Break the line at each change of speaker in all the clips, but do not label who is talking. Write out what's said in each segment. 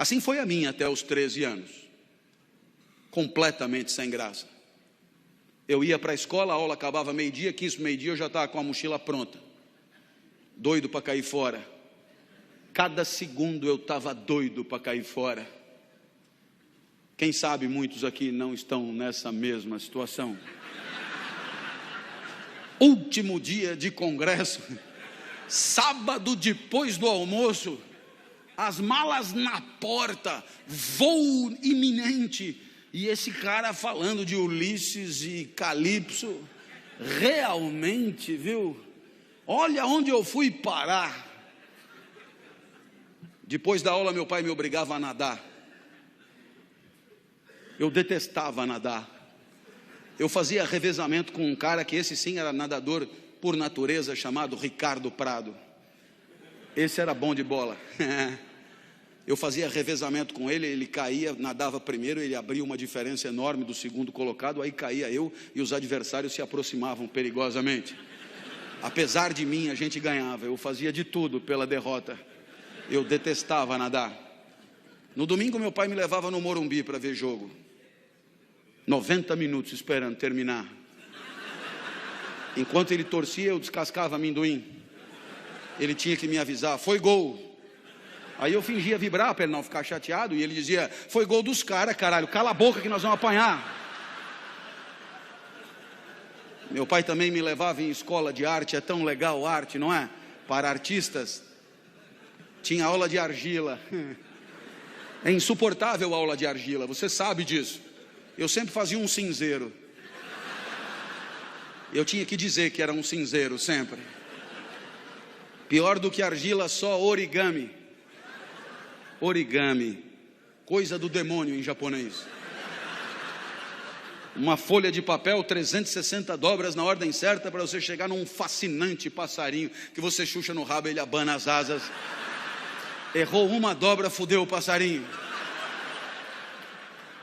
Assim foi a minha até os 13 anos, completamente sem graça. Eu ia para a escola, a aula acabava meio-dia, 15 para meio-dia eu já estava com a mochila pronta, doido para cair fora. Cada segundo eu estava doido para cair fora. Quem sabe muitos aqui não estão nessa mesma situação. Último dia de congresso, sábado depois do almoço, as malas na porta, voo iminente, e esse cara falando de Ulisses e Calipso, realmente, viu? Olha onde eu fui parar. Depois da aula meu pai me obrigava a nadar. Eu detestava nadar. Eu fazia revezamento com um cara que esse sim era nadador por natureza, chamado Ricardo Prado. Esse era bom de bola. Eu fazia revezamento com ele, ele caía, nadava primeiro, ele abria uma diferença enorme do segundo colocado, aí caía eu e os adversários se aproximavam perigosamente. Apesar de mim, a gente ganhava, eu fazia de tudo pela derrota. Eu detestava nadar. No domingo meu pai me levava no Morumbi para ver jogo. 90 minutos esperando terminar. Enquanto ele torcia, eu descascava amendoim. Ele tinha que me avisar, foi gol. Aí eu fingia vibrar para ele não ficar chateado, e ele dizia, foi gol dos caras, caralho, cala a boca que nós vamos apanhar. Meu pai também me levava em escola de arte, é tão legal arte, não é? Para artistas. Tinha aula de argila. É insuportável a aula de argila, você sabe disso. Eu sempre fazia um cinzeiro. Eu tinha que dizer que era um cinzeiro, sempre. Pior do que argila, só origami. Origami, coisa do demônio em japonês. Uma folha de papel, 360 dobras na ordem certa para você chegar num fascinante passarinho que você chucha no rabo e ele abana as asas. Errou uma dobra, fudeu o passarinho.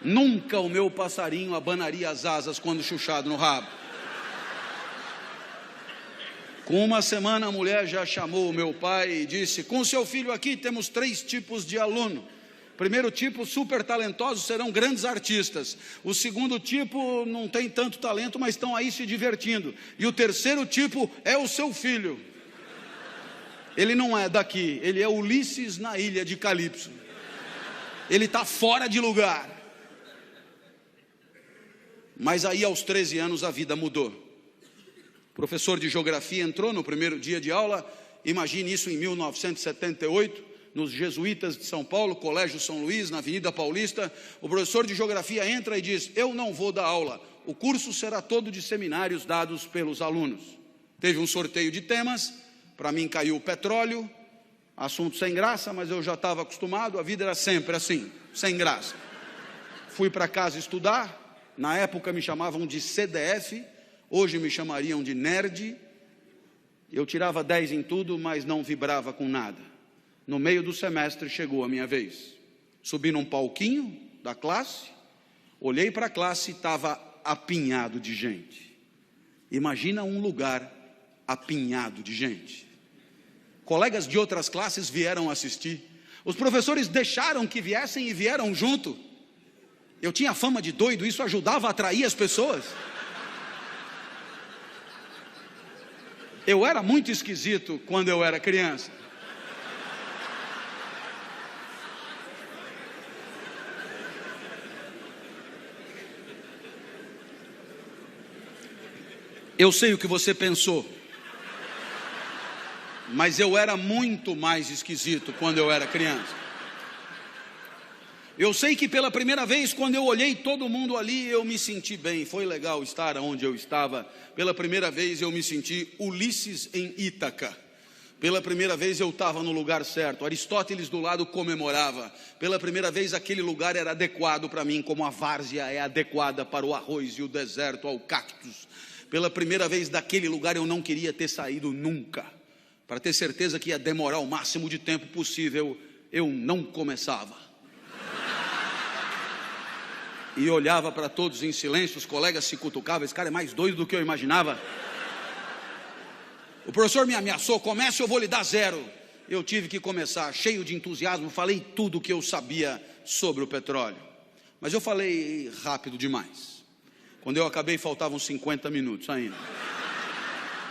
Nunca o meu passarinho abanaria as asas quando chuchado no rabo. Com uma semana a mulher já chamou o meu pai e disse, com seu filho aqui temos 3 tipos de aluno. Primeiro tipo, super talentosos, serão grandes artistas. O segundo tipo, não tem tanto talento, mas estão aí se divertindo. E o terceiro tipo é o seu filho. Ele não é daqui, ele é Ulisses na ilha de Calipso. Ele está fora de lugar. Mas aí aos 13 anos a vida mudou. O professor de geografia entrou no primeiro dia de aula, imagine isso em 1978, nos Jesuítas de São Paulo, Colégio São Luís, na Avenida Paulista. O professor de geografia entra e diz, eu não vou dar aula, o curso será todo de seminários dados pelos alunos. Teve um sorteio de temas, para mim caiu o petróleo, assunto sem graça, mas eu já estava acostumado, a vida era sempre assim, sem graça. Fui para casa estudar, na época me chamavam de CDF, hoje me chamariam de nerd. Eu tirava 10 em tudo, mas não vibrava com nada. No meio do semestre chegou a minha vez. Subi num palquinho da classe, olhei para a classe e estava apinhado de gente. Imagina um lugar apinhado de gente. Colegas de outras classes vieram assistir. Os professores deixaram que viessem e vieram junto. Eu tinha fama de doido, isso ajudava a atrair as pessoas. Eu era muito esquisito quando eu era criança. Eu sei o que você pensou, mas eu era muito mais esquisito quando eu era criança. Eu sei que pela primeira vez, quando eu olhei todo mundo ali, eu me senti bem, foi legal estar onde eu estava. Pela primeira vez eu me senti Ulisses em Ítaca. Pela primeira vez eu estava no lugar certo, Aristóteles do lado comemorava. Pela primeira vez aquele lugar era adequado para mim, como a várzea é adequada para o arroz e o deserto ao cactus. Pela primeira vez daquele lugar eu não queria ter saído nunca. Para ter certeza que ia demorar o máximo de tempo possível, eu não começava. E olhava para todos em silêncio, os colegas se cutucavam, esse cara é mais doido do que eu imaginava. O professor me ameaçou, comece eu vou lhe dar 0. eu tive que começar cheio de entusiasmo, falei tudo o que eu sabia sobre o petróleo. Mas eu falei rápido demais. Quando eu acabei, faltavam 50 minutos ainda.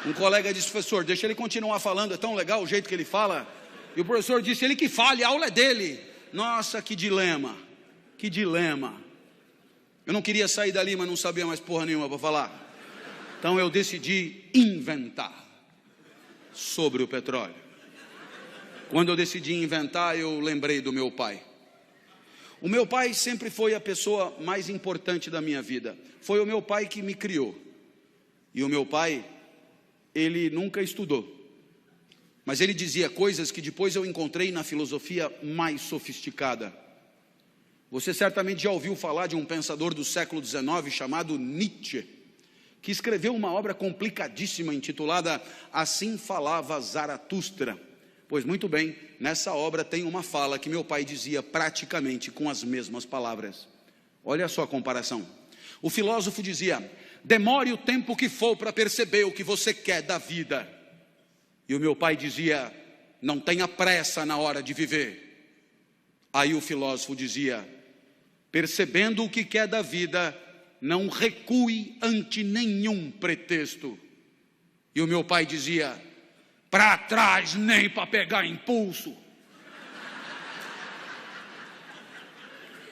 Um colega disse: professor, deixa ele continuar falando, é tão legal o jeito que ele fala. E o professor disse: ele que fale, a aula é dele. Nossa, que dilema, que dilema. Eu não queria sair dali, mas não sabia mais porra nenhuma para falar. Então eu decidi inventar sobre o petróleo. Quando eu decidi inventar, eu lembrei do meu pai. O meu pai sempre foi a pessoa mais importante da minha vida. Foi o meu pai que me criou. E o meu pai, ele nunca estudou. Mas ele dizia coisas que depois eu encontrei na filosofia mais sofisticada. Você certamente já ouviu falar de um pensador do século XIX chamado Nietzsche, que escreveu uma obra complicadíssima intitulada Assim Falava Zaratustra. Pois muito bem, nessa obra tem uma fala que meu pai dizia praticamente com as mesmas palavras. Olha só a comparação. O filósofo dizia: demore o tempo que for para perceber o que você quer da vida. E o meu pai dizia: não tenha pressa na hora de viver. Aí o filósofo dizia: percebendo o que quer da vida, não recue ante nenhum pretexto. E o meu pai dizia: para trás nem para pegar impulso.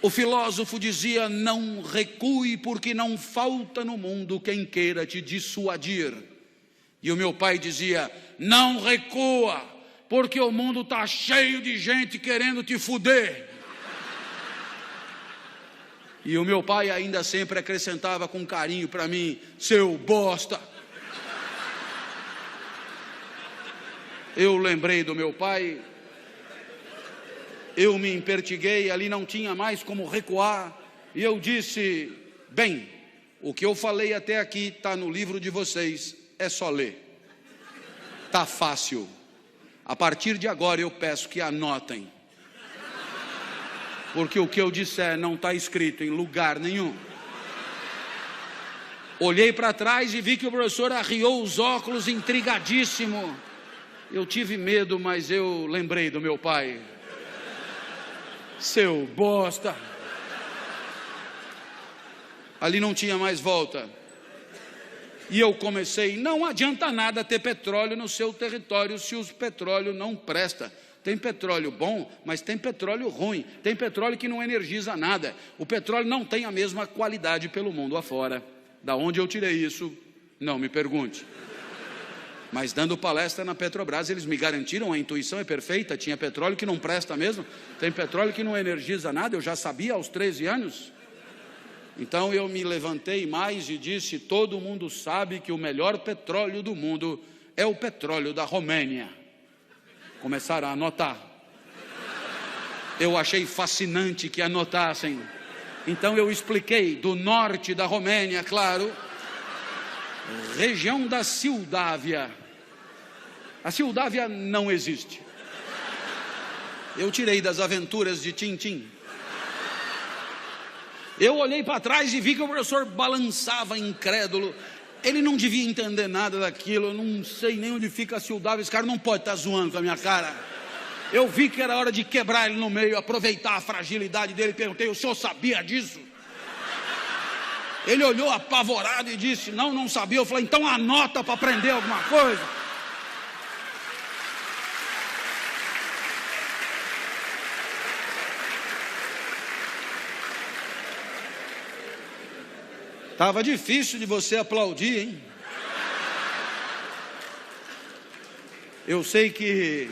O filósofo dizia: não recue, porque não falta no mundo quem queira te dissuadir. E o meu pai dizia: não recua, porque o mundo está cheio de gente querendo te fuder. E o meu pai ainda sempre acrescentava com carinho para mim: seu bosta. Eu lembrei do meu pai, eu me empertiguei, ali não tinha mais como recuar, e eu disse: bem, o que eu falei até aqui está no livro de vocês, é só ler. Está fácil. A partir de agora eu peço que anotem, porque o que eu disser não está escrito em lugar nenhum. Olhei para trás e vi que o professor arriou os óculos intrigadíssimo. Eu tive medo, mas eu lembrei do meu pai. Seu bosta. Ali não tinha mais volta. E eu comecei: não adianta nada ter petróleo no seu território se o petróleo não presta. Tem petróleo bom, mas tem petróleo ruim. Tem petróleo que não energiza nada. O petróleo não tem a mesma qualidade pelo mundo afora. Da onde eu tirei isso, não me pergunte. Mas dando palestra na Petrobras, eles me garantiram: a intuição é perfeita, tinha petróleo que não presta mesmo, tem petróleo que não energiza nada, eu já sabia aos 13 anos. Então eu me levantei mais e disse: todo mundo sabe que o melhor petróleo do mundo é o petróleo da Romênia. Começaram a anotar. Eu achei fascinante que anotassem. Então eu expliquei: do norte da Romênia, claro, região da Moldávia. A Moldávia não existe. Eu tirei das aventuras de Tintim. Eu olhei para trás e vi que o professor balançava incrédulo. Ele não devia entender nada daquilo. Eu não sei nem onde fica a Moldávia. Esse cara não pode estar zoando com a minha cara. Eu vi que era hora de quebrar ele no meio, aproveitar a fragilidade dele. Perguntei: o senhor sabia disso? Ele olhou apavorado e disse: não, não sabia. Eu falei: então anota para aprender alguma coisa. Estava difícil de você aplaudir, hein? Eu sei que...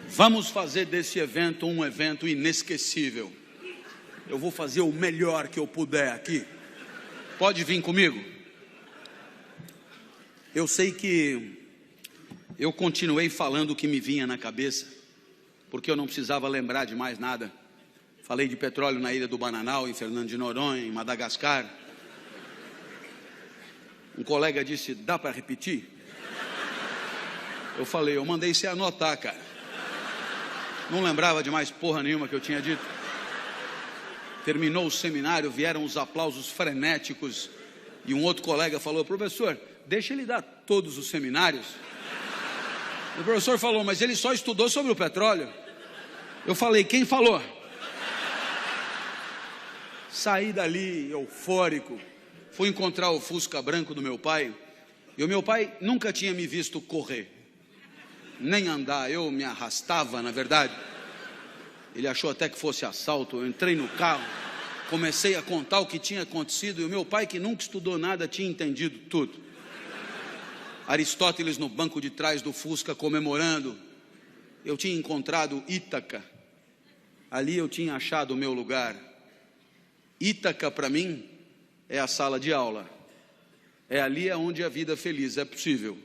Vamos fazer desse evento um evento inesquecível. Eu vou fazer o melhor que eu puder aqui. Pode vir comigo? Eu sei que eu continuei falando o que me vinha na cabeça, porque eu não precisava lembrar de mais nada. Falei de petróleo na Ilha do Bananal, em Fernando de Noronha, em Madagascar. Um colega disse: dá para repetir? Eu falei, eu mandei você anotar, cara. Não lembrava de mais porra nenhuma que eu tinha dito. Terminou o seminário, vieram os aplausos frenéticos. E um outro colega falou, professor, deixa ele dar todos os seminários. O professor falou, mas ele só estudou sobre o petróleo. Eu falei, quem falou? Saí dali eufórico, fui encontrar o Fusca branco do meu pai. E o meu pai nunca tinha me visto correr, nem andar. Eu me arrastava, na verdade. Ele achou até que fosse assalto. Eu entrei no carro, comecei a contar o que tinha acontecido. E o meu pai, que nunca estudou nada, tinha entendido tudo. Aristóteles no banco de trás do Fusca comemorando. Eu tinha encontrado Ítaca. Ali eu tinha achado o meu lugar. Ítaca, para mim, é a sala de aula. É ali onde a vida feliz é possível.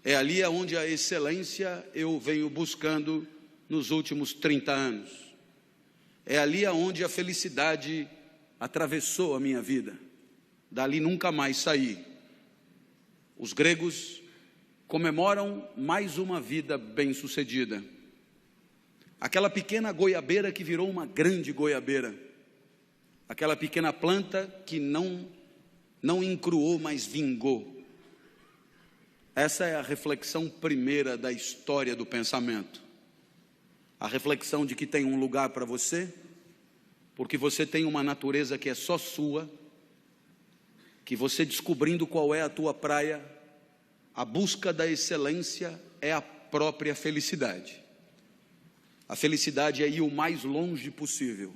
É ali onde a excelência eu venho buscando nos últimos 30 anos. É ali onde a felicidade atravessou a minha vida. Dali nunca mais saí. Os gregos comemoram mais uma vida bem-sucedida. Aquela pequena goiabeira que virou uma grande goiabeira. Aquela pequena planta que não encruou, mas vingou. Essa é a reflexão primeira da história do pensamento. A reflexão de que tem um lugar para você, porque você tem uma natureza que é só sua, que você descobrindo qual é a tua praia, a busca da excelência é a própria felicidade. A felicidade é ir o mais longe possível,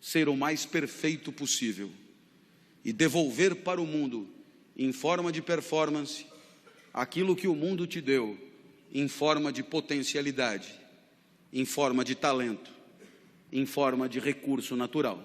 ser o mais perfeito possível e devolver para o mundo, em forma de performance, aquilo que o mundo te deu, em forma de potencialidade, em forma de talento, em forma de recurso natural.